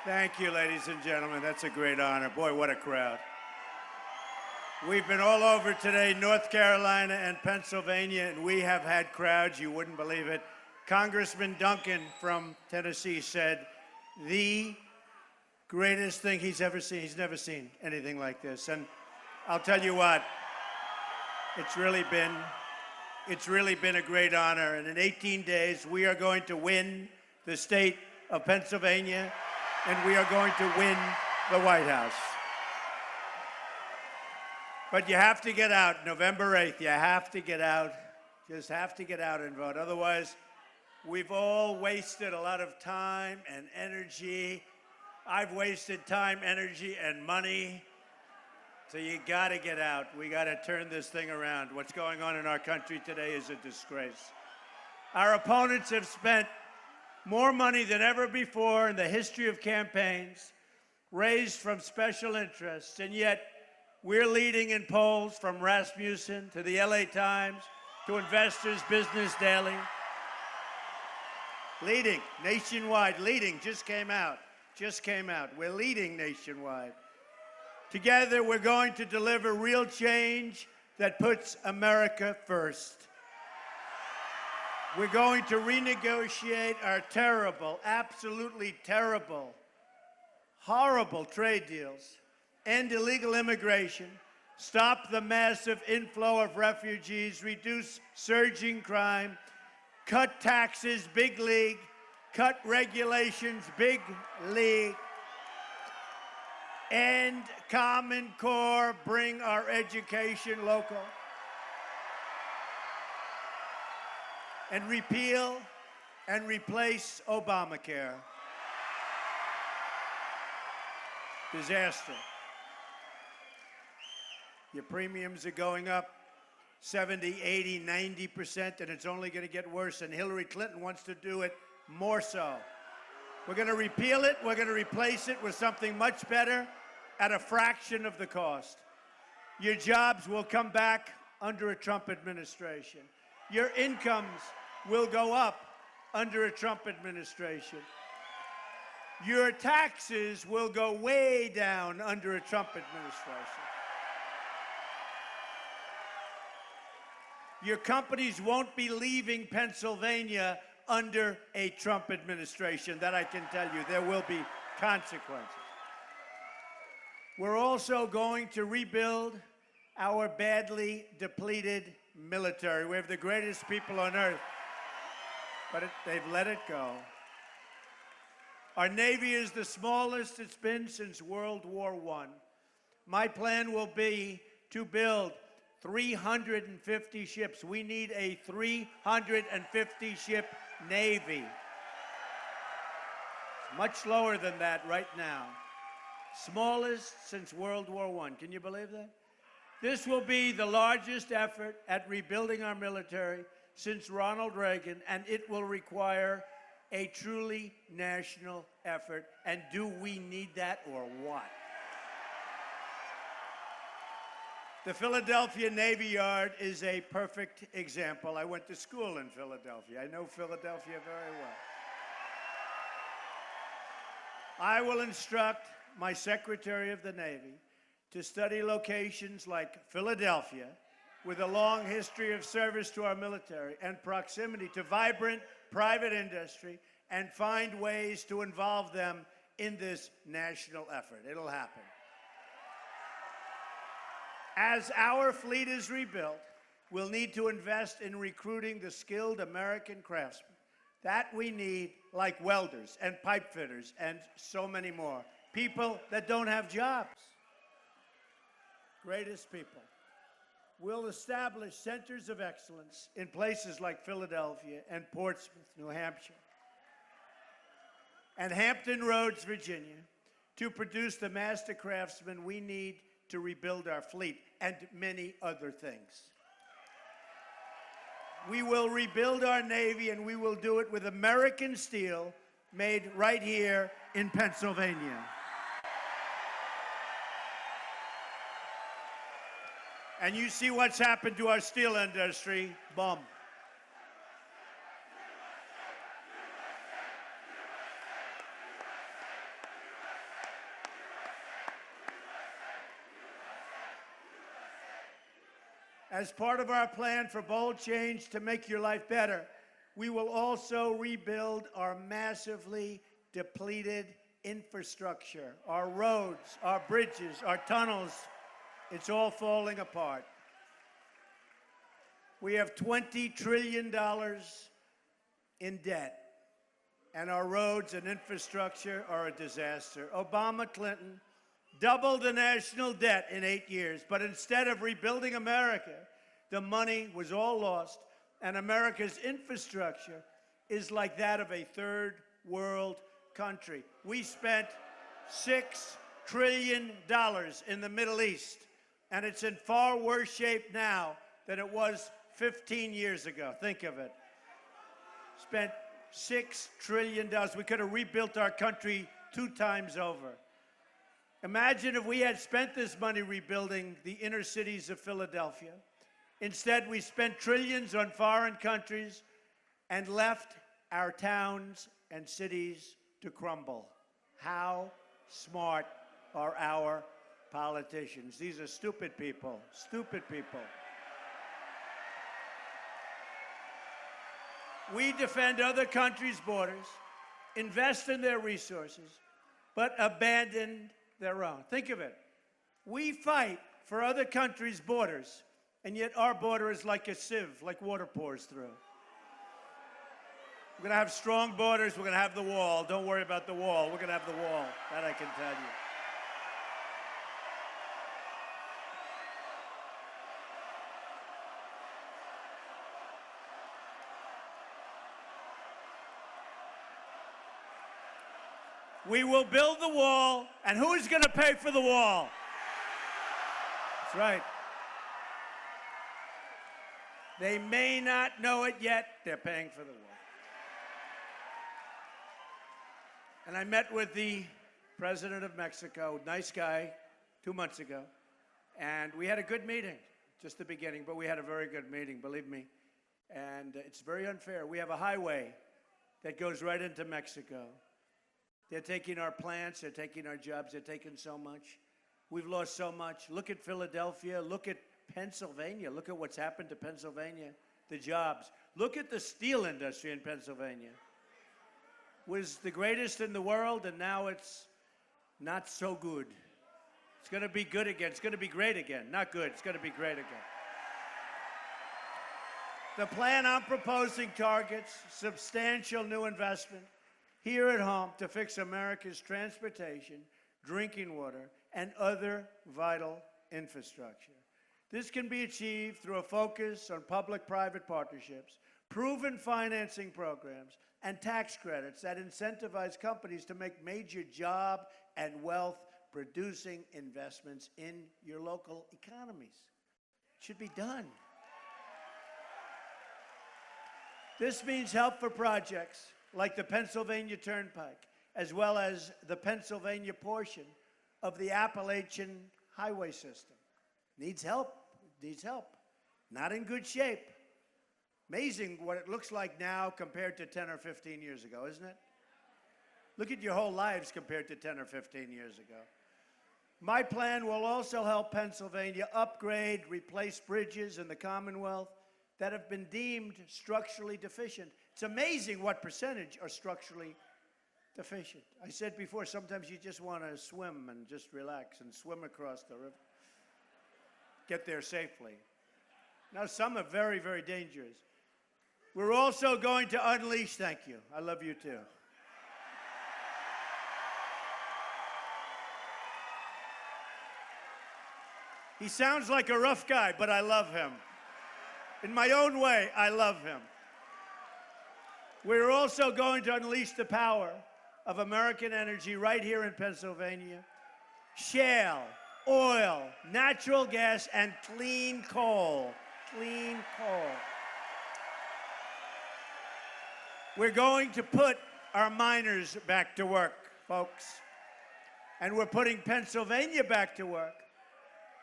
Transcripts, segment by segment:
Thank you, ladies and gentlemen. That's a great honor. Boy, what a crowd. We've been all over today, North Carolina and Pennsylvania, and we have had crowds, you wouldn't believe it. Congressman Duncan from Tennessee said the greatest thing he's ever seen. He's never seen anything like this. And I'll tell you what, it's really been a great honor. And in 18 days, we are going to win the state of Pennsylvania, and we are going to win the White House. But you have to get out, November 8th, you have to get out. Just have to get out and vote. Otherwise, we've all wasted a lot of time and energy. I've wasted time, energy, and money. So you gotta get out. We gotta turn this thing around. What's going on in our country today is a disgrace. Our opponents have spent more money than ever before in the history of campaigns, raised from special interests, and yet we're leading in polls from Rasmussen to the LA Times to Investors Business Daily. Leading nationwide, just came out. We're leading nationwide. Together, we're going to deliver real change that puts America first. We're going to renegotiate our terrible, absolutely terrible, horrible trade deals, end illegal immigration, stop the massive inflow of refugees, reduce surging crime, cut taxes, big league, cut regulations, big league, end Common Core, bring our education local, and repeal and replace Obamacare. Disaster. Your premiums are going up 70, 80, 90%, and it's only going to get worse, and Hillary Clinton wants to do it more so. We're going to repeal it. We're going to replace it with something much better at a fraction of the cost. Your jobs will come back under a Trump administration. Your incomes will go up under a Trump administration. Your taxes will go way down under a Trump administration. Your companies won't be leaving Pennsylvania under a Trump administration. That I can tell you. There will be consequences. We're also going to rebuild our badly depleted military. We have the greatest people on earth, but they've let it go. Our Navy is the smallest it's been since World War I. My plan will be to build 350 ships. We need a 350-ship Navy. Much lower than that right now. Smallest since World War I. Can you believe that? This will be the largest effort at rebuilding our military since Ronald Reagan, and it will require a truly national effort. And do we need that or what? The Philadelphia Navy Yard is a perfect example. I went to school in Philadelphia. I know Philadelphia very well. I will instruct my Secretary of the Navy to study locations like Philadelphia, with a long history of service to our military and proximity to vibrant private industry, and find ways to involve them in this national effort. It'll happen. As our fleet is rebuilt, we'll need to invest in recruiting the skilled American craftsmen that we need, like welders and pipe fitters and so many more. People that don't have jobs. Greatest people. We'll establish centers of excellence in places like Philadelphia and Portsmouth, New Hampshire, and Hampton Roads, Virginia, to produce the master craftsmen we need to rebuild our fleet, and many other things. We will rebuild our Navy, and we will do it with American steel made right here in Pennsylvania. And you see what's happened to our steel industry, bum. As part of our plan for bold change to make your life better, we will also rebuild our massively depleted infrastructure, our roads, our bridges, our tunnels. It's all falling apart. We have $20 trillion in debt, and our roads and infrastructure are a disaster. Obama, Clinton doubled the national debt in 8 years, but instead of rebuilding America, the money was all lost, and America's infrastructure is like that of a third world country. We spent $6 trillion in the Middle East, and it's in far worse shape now than it was 15 years ago. Think of it. Spent $6 trillion. We could have rebuilt our country 2 times over. Imagine if we had spent this money rebuilding the inner cities of Philadelphia. Instead, we spent trillions on foreign countries and left our towns and cities to crumble. How smart are our politicians? These are stupid people, stupid people. We defend other countries' borders, invest in their resources, but abandon their own. Think of it. We fight for other countries' borders, and yet our border is like a sieve, like water pours through. We're going to have strong borders. We're going to have the wall. Don't worry about the wall. We're going to have the wall. That I can tell you. We will build the wall, and who's going to pay for the wall? That's right. They may not know it yet. They're paying for the wall. And I met with the president of Mexico, nice guy, 2 months ago, and we had a good meeting, just the beginning, but we had a very good meeting, believe me. And it's very unfair. We have a highway that goes right into Mexico. They're taking our plants, they're taking our jobs, they're taking so much. We've lost so much. Look at Philadelphia, look at Pennsylvania. Look at what's happened to Pennsylvania, the jobs. Look at the steel industry in Pennsylvania. Was the greatest in the world, and now it's not so good. It's going to be good again. It's going to be great again. Not good. It's going to be great again. The plan I'm proposing targets substantial new investment here at home to fix America's transportation, drinking water, and other vital infrastructure. This can be achieved through a focus on public-private partnerships, proven financing programs, and tax credits that incentivize companies to make major job and wealth-producing investments in your local economies. It should be done. This means help for projects like the Pennsylvania Turnpike, as well as the Pennsylvania portion of the Appalachian highway system. Needs help, needs help. Not in good shape. Amazing what it looks like now compared to 10 or 15 years ago, isn't it? Look at your whole lives compared to 10 or 15 years ago. My plan will also help Pennsylvania upgrade, replace bridges in the Commonwealth that have been deemed structurally deficient. It's amazing what percentage are structurally deficient. I said before, sometimes you just want to swim and just relax and swim across the river. Get there safely. Now, some are very, very dangerous. We're also going to unleash, thank you. I love you too. He sounds like a rough guy, but I love him. In my own way, I love him. We're also going to unleash the power of American energy right here in Pennsylvania. Shale, oil, natural gas, and clean coal. Clean coal. We're going to put our miners back to work, folks. And we're putting Pennsylvania back to work.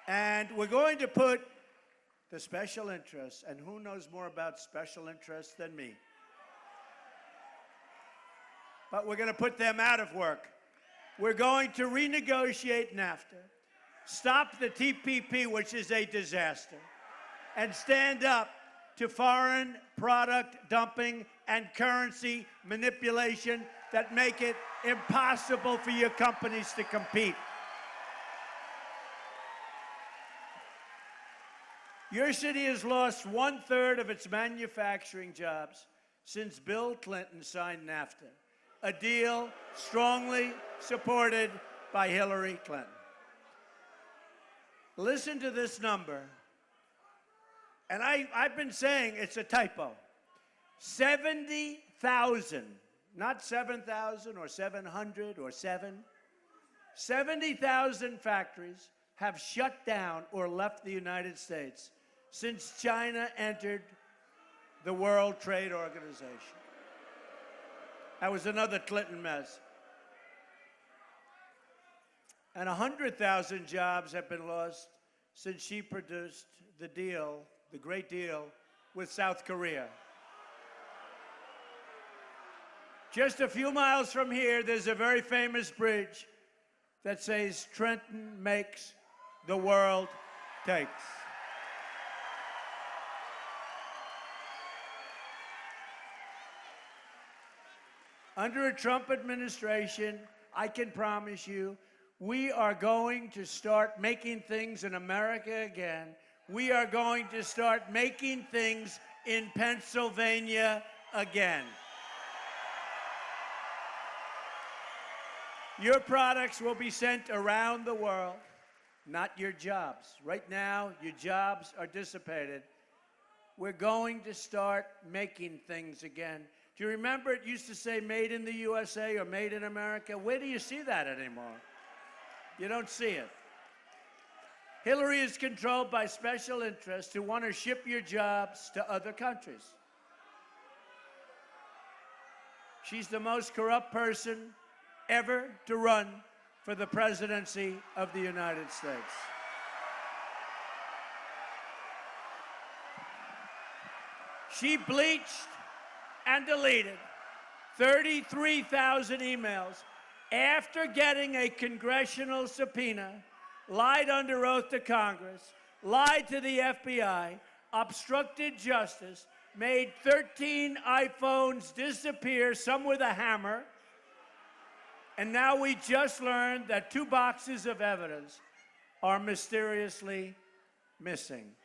And we're going to put the special interests, and who knows more about special interests than me? But we're going to put them out of work. We're going to renegotiate NAFTA, stop the TPP, which is a disaster, and stand up to foreign product dumping and currency manipulation that make it impossible for your companies to compete. Your city has lost 1/3 of its manufacturing jobs since Bill Clinton signed NAFTA, a deal strongly supported by Hillary Clinton. Listen to this number. And I've been saying it's a typo. 70,000, not 7,000 or 700 or 7. 70,000 factories have shut down or left the United States since China entered the World Trade Organization. That was another Clinton mess. And 100,000 jobs have been lost since she produced the deal, the great deal, with South Korea. Just a few miles from here, there's a very famous bridge that says, "Trenton makes, the world takes." Under a Trump administration, I can promise you, we are going to start making things in America again. We are going to start making things in Pennsylvania again. Your products will be sent around the world, not your jobs. Right now, your jobs are dissipated. We're going to start making things again. Do you remember it used to say made in the USA or made in America? Where do you see that anymore? You don't see it. Hillary is controlled by special interests who want to ship your jobs to other countries. She's the most corrupt person ever to run for the presidency of the United States. She bleached and deleted 33,000 emails after getting a congressional subpoena, lied under oath to Congress, lied to the FBI, obstructed justice, made 13 iPhones disappear, some with a hammer, and now we just learned that 2 boxes of evidence are mysteriously missing.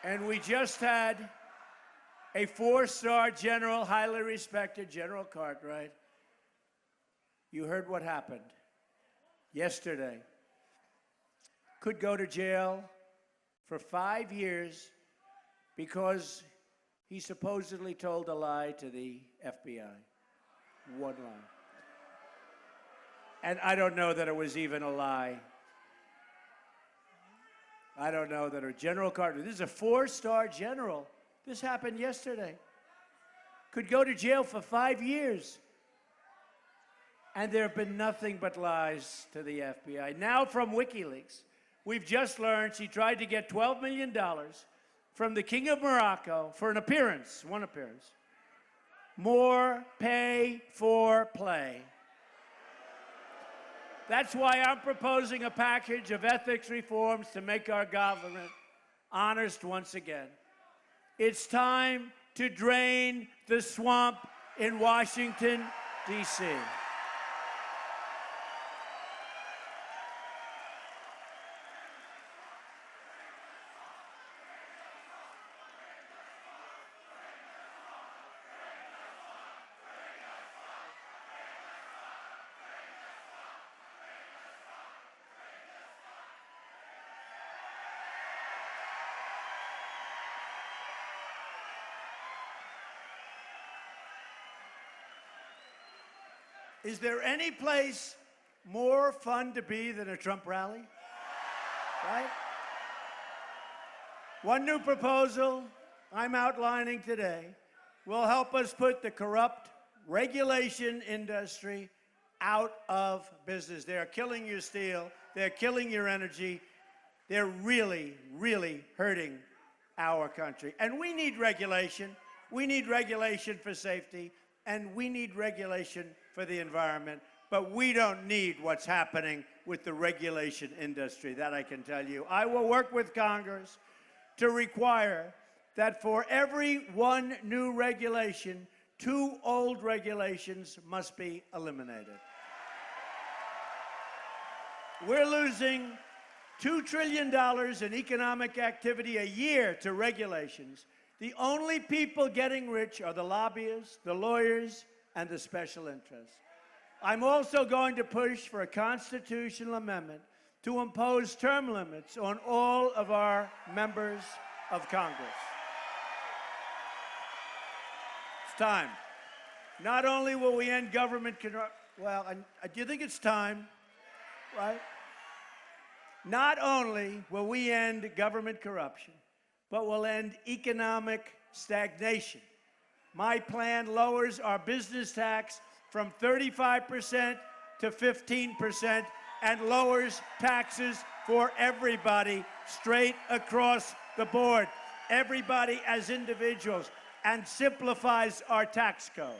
And we just had a 4-star general, highly respected, General Cartwright. You heard what happened yesterday. Could go to jail for 5 years because he supposedly told a lie to the FBI. One lie. And I don't know that it was even a lie. I don't know that General Carter, this is a 4-star general. This happened yesterday. Could go to jail for 5 years. And there have been nothing but lies to the FBI. Now from WikiLeaks, we've just learned she tried to get $12 million from the King of Morocco for an appearance, one appearance. More pay for play. That's why I'm proposing a package of ethics reforms to make our government honest once again. It's time to drain the swamp in Washington, D.C. Is there any place more fun to be than a Trump rally? Right? One new proposal I'm outlining today will help us put the corrupt regulation industry out of business. They're killing your steel. They're killing your energy. They're really, really hurting our country. And we need regulation. We need regulation for safety. And we need regulation for the environment. But we don't need what's happening with the regulation industry, that I can tell you. I will work with Congress to require that for every one new regulation, 2 old regulations must be eliminated. We're losing $2 trillion in economic activity a year to regulations. The only people getting rich are the lobbyists, the lawyers, and the special interests. I'm also going to push for a constitutional amendment to impose term limits on all of our members of Congress. It's time. Not only will we end government corruption, well, do you think it's time? Right? Not only will we end government corruption, but we'll end economic stagnation. My plan lowers our business tax from 35% to 15% and lowers taxes for everybody straight across the board, everybody as individuals, and simplifies our tax code.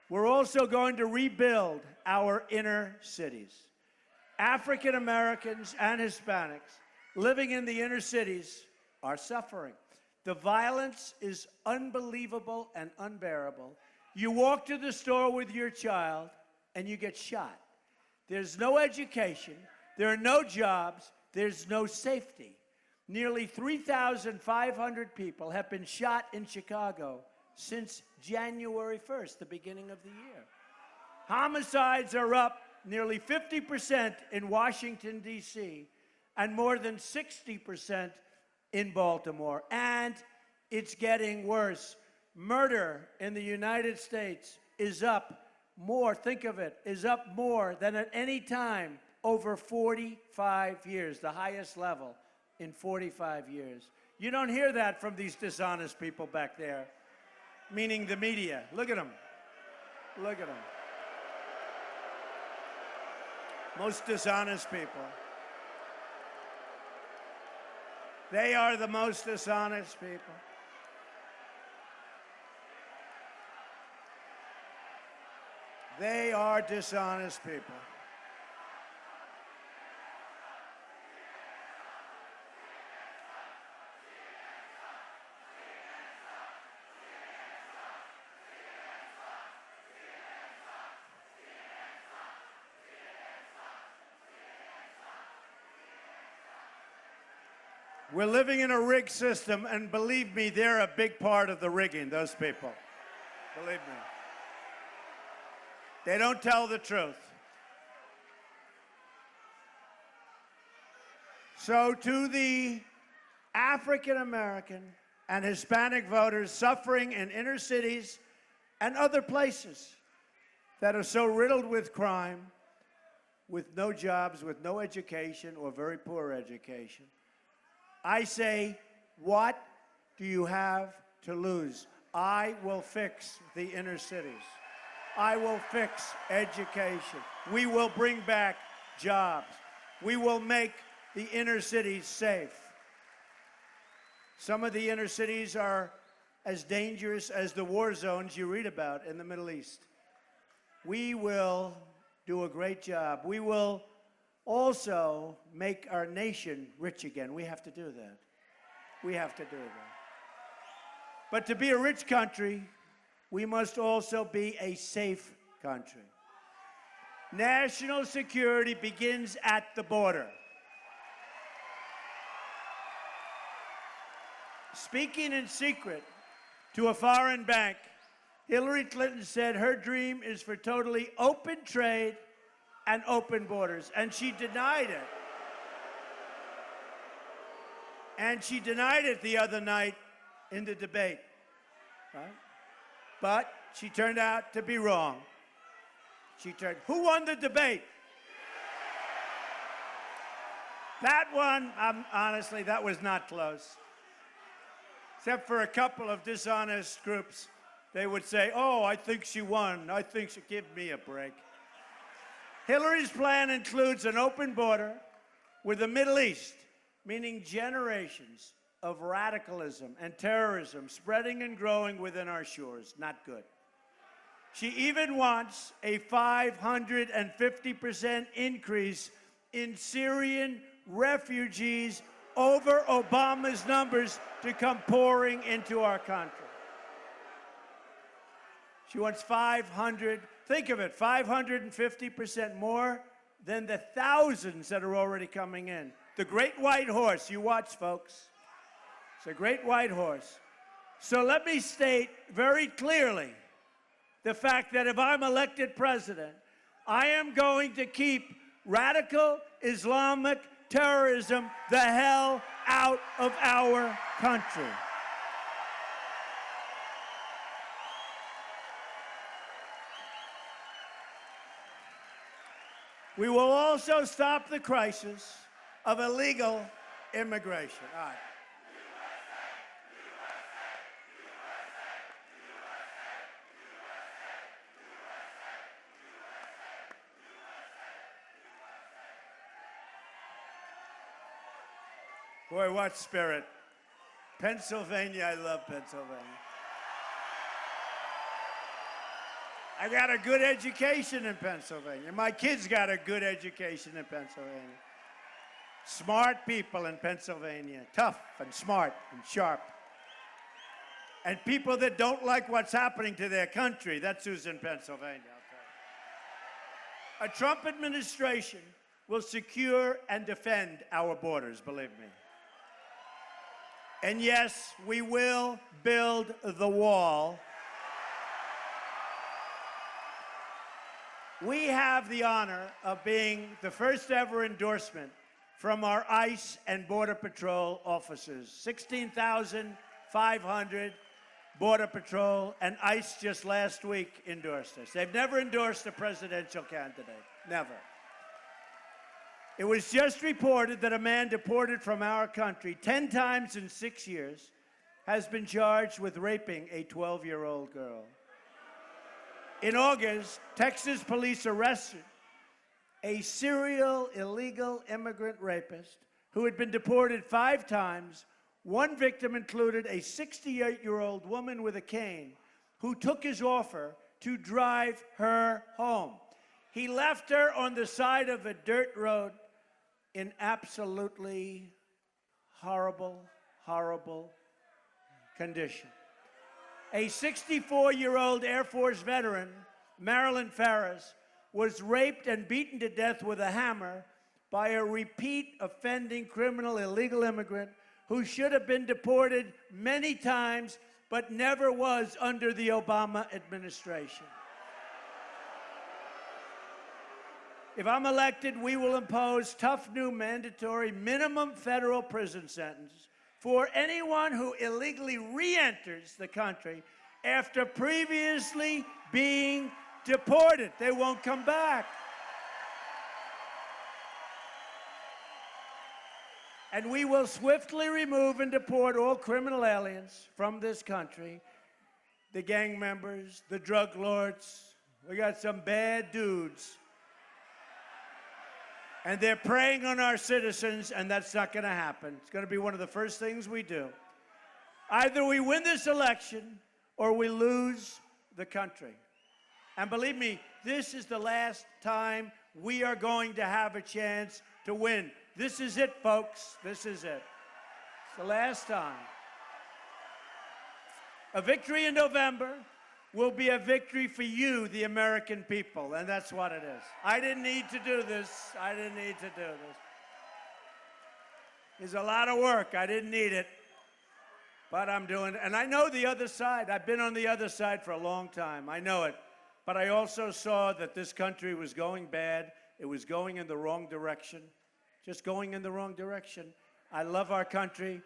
We're also going to rebuild our inner cities. African Americans and Hispanics living in the inner cities are suffering. The violence is unbelievable and unbearable. You walk to the store with your child and you get shot. There's no education, there are no jobs, there's no safety. Nearly 3,500 people have been shot in Chicago since January 1st, the beginning of the year. Homicides are up nearly 50% in Washington, D.C., and more than 60% in Baltimore. And it's getting worse. Murder in the United States is up more, think of it, is up more than at any time over 45 years, the highest level in 45 years. You don't hear that from these dishonest people back there, meaning the media. Look at them. Look at them. Most dishonest people. They are the most dishonest people. They are dishonest people. We're living in a rigged system, and believe me, they're a big part of the rigging, those people. Believe me. They don't tell the truth. So to the African American and Hispanic voters suffering in inner cities and other places that are so riddled with crime, with no jobs, with no education, or very poor education, I say, what do you have to lose? I will fix the inner cities. I will fix education. We will bring back jobs. We will make the inner cities safe. Some of the inner cities are as dangerous as the war zones you read about in the Middle East. We will do a great job. We will also make our nation rich again. We have to do that. We have to do that. But to be a rich country, we must also be a safe country. National security begins at the border. Speaking in secret to a foreign bank, Hillary Clinton said her dream is for totally open trade and open borders, and she denied it. And she denied it the other night in the debate, right? But she turned out to be wrong. Who won the debate? That one, honestly, that was not close. Except for a couple of dishonest groups. They would say, oh, I think she won. I think she, give me a break. Hillary's plan includes an open border with the Middle East, meaning generations of radicalism and terrorism spreading and growing within our shores. Not good. She even wants a 550% increase in Syrian refugees over Obama's numbers to come pouring into our country. She wants 500, think of it, 550% more than the thousands that are already coming in. The great white horse, you watch, folks. It's a great white horse. So let me state very clearly the fact that if I'm elected president, I am going to keep radical Islamic terrorism the hell out of our country. We will also stop the crisis of illegal immigration. All right. Boy, what spirit. Pennsylvania, I love Pennsylvania. I got a good education in Pennsylvania. My kids got a good education in Pennsylvania. Smart people in Pennsylvania, tough and smart and sharp. And people that don't like what's happening to their country, that's who's in Pennsylvania, I'll tell you. A Trump administration will secure and defend our borders, believe me. And yes, we will build the wall. We have the honor of being the first ever endorsement from our ICE and Border Patrol officers. 16,500 Border Patrol and ICE just last week endorsed us. They've never endorsed a presidential candidate, never. It was just reported that a man deported from our country 10 times in 6 years has been charged with raping a 12-year-old girl. In August, Texas police arrested a serial illegal immigrant rapist who had been deported 5 times. One victim included a 68-year-old woman with a cane who took his offer to drive her home. He left her on the side of a dirt road in absolutely horrible, horrible condition. A 64-year-old Air Force veteran, Marilyn Ferris, was raped and beaten to death with a hammer by a repeat offending criminal illegal immigrant who should have been deported many times but never was under the Obama administration. If I'm elected, we will impose tough new mandatory minimum federal prison sentence for anyone who illegally re-enters the country after previously being deported. They won't come back. And we will swiftly remove and deport all criminal aliens from this country, the gang members, the drug lords. We got some bad dudes. And they're preying on our citizens, and that's not going to happen. It's going to be one of the first things we do. Either we win this election or we lose the country. And believe me, this is the last time we are going to have a chance to win. This is it, folks. This is it. It's the last time. A victory in November will be a victory for you, the American people, and that's what it is. I didn't need to do this. I didn't need to do this. There's a lot of work. I didn't need it, but I'm doing it. And I know the other side. I've been on the other side for a long time. I know it. But I also saw that this country was going bad. It was going in the wrong direction, just going in the wrong direction. I love our country,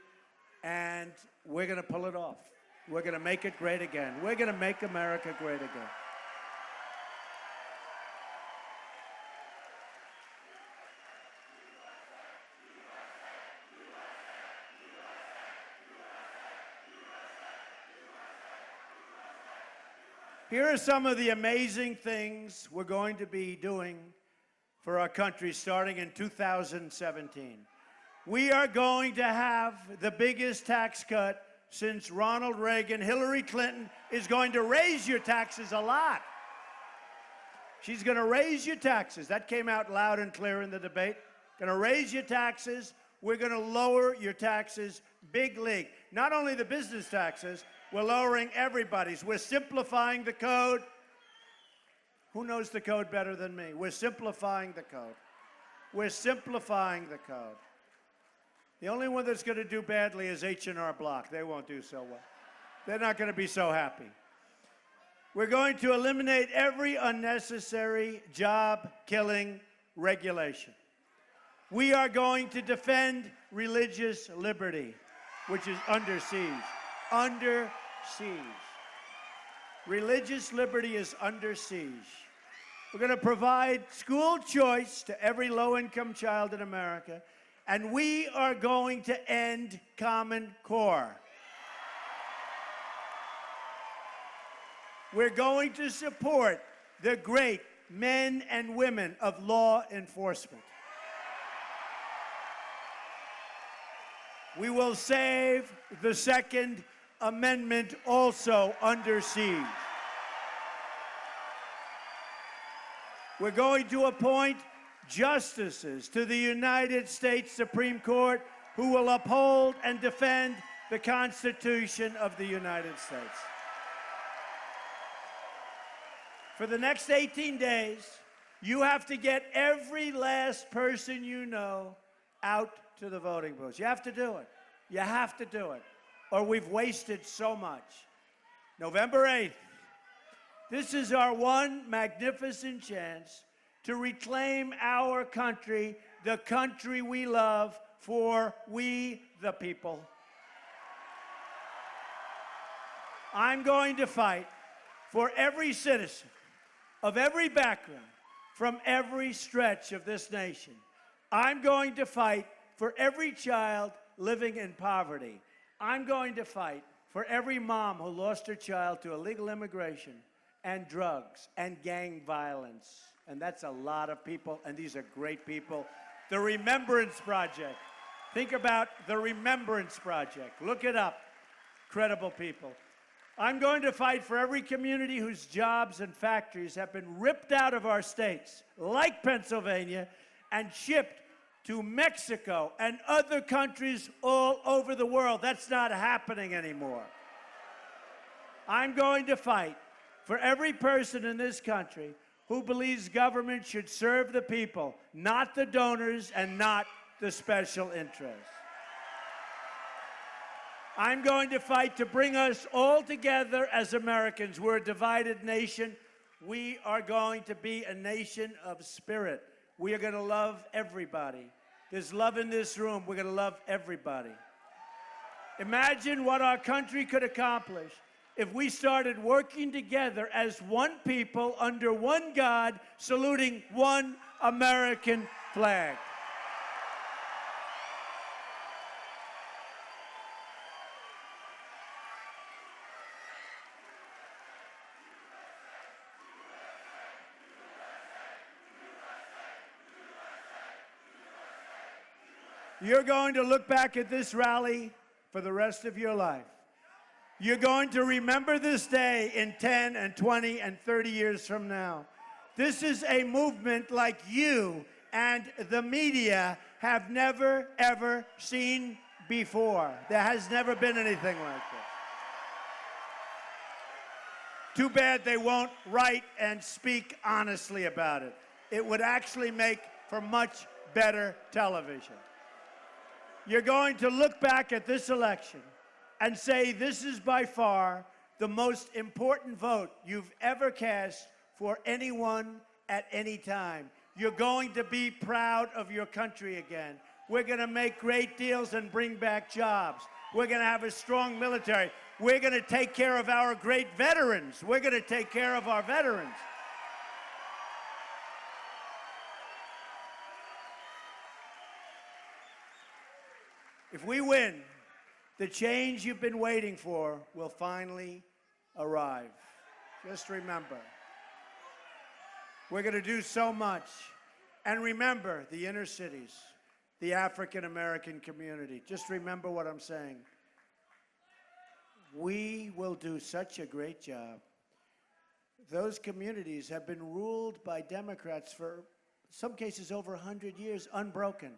and we're going to pull it off. We're going to make it great again. We're going to make America great again. Here are some of the amazing things we're going to be doing for our country starting in 2017. We are going to have the biggest tax cut since Ronald Reagan. Hillary Clinton is going to raise your taxes a lot. She's going to raise your taxes. That came out loud and clear in the debate. Going to raise your taxes. We're going to lower your taxes big league. Not only the business taxes, we're lowering everybody's. We're simplifying the code. Who knows the code better than me? We're simplifying the code. We're simplifying the code. The only one that's going to do badly is H&R Block. They won't do so well. They're not going to be so happy. We're going to eliminate every unnecessary job-killing regulation. We are going to defend religious liberty, which is under siege. Under siege. Religious liberty is under siege. We're going to provide school choice to every low-income child in America, and we are going to end Common Core. We're going to support the great men and women of law enforcement. We will save the Second Amendment, also under siege. We're going to appoint justices to the United States Supreme Court who will uphold and defend the Constitution of the United States. For the next 18 days, you have to get every last person you know out to the voting booths. You have to do it. You have to do it, or we've wasted so much. November 8th, this is our one magnificent chance to reclaim our country, the country we love, for we the people. I'm going to fight for every citizen of every background, from every stretch of this nation. I'm going to fight for every child living in poverty. I'm going to fight for every mom who lost her child to illegal immigration and drugs and gang violence. And that's a lot of people, and these are great people. The Remembrance Project. Think about the Remembrance Project. Look it up. Credible people. I'm going to fight for every community whose jobs and factories have been ripped out of our states, like Pennsylvania, and shipped to Mexico and other countries all over the world. That's not happening anymore. I'm going to fight for every person in this country who believes government should serve the people, not the donors and not the special interests. I'm going to fight to bring us all together as Americans. We're a divided nation. We are going to be a nation of spirit. We are going to love everybody. There's love in this room. We're going to love everybody. Imagine what our country could accomplish if we started working together as one people under one God, saluting one American flag. You're going to look back at this rally for the rest of your life. You're going to remember this day in 10 and 20 and 30 years from now. This is a movement like you and the media have never, ever seen before. There has never been anything like this. Too bad they won't write and speak honestly about it. It would actually make for much better television. You're going to look back at this election and say this is by far the most important vote you've ever cast for anyone at any time. You're going to be proud of your country again. We're going to make great deals and bring back jobs. We're going to have a strong military. We're going to take care of our great veterans. We're going to take care of our veterans. If we win, the change you've been waiting for will finally arrive. Just remember, we're going to do so much. And remember the inner cities, the African American community. Just remember what I'm saying. We will do such a great job. those communities have been ruled by Democrats for some cases over 100 years, unbroken.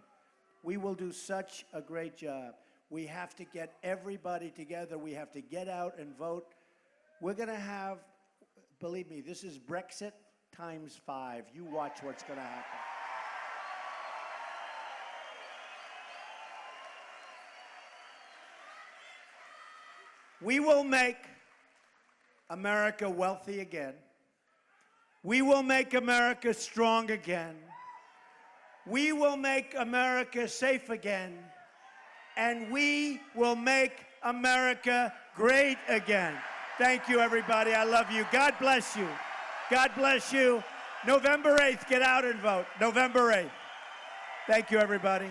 We will do such a great job. We have to get everybody together. We have to get out and vote. We're going to have, believe me, this is Brexit times 5. You watch what's going to happen. We will make America wealthy again. We will make America strong again. We will make America safe again. And we will make America great again. Thank you, everybody. I love you. God bless you. God bless you. November 8th, get out and vote. November 8th. Thank you, everybody.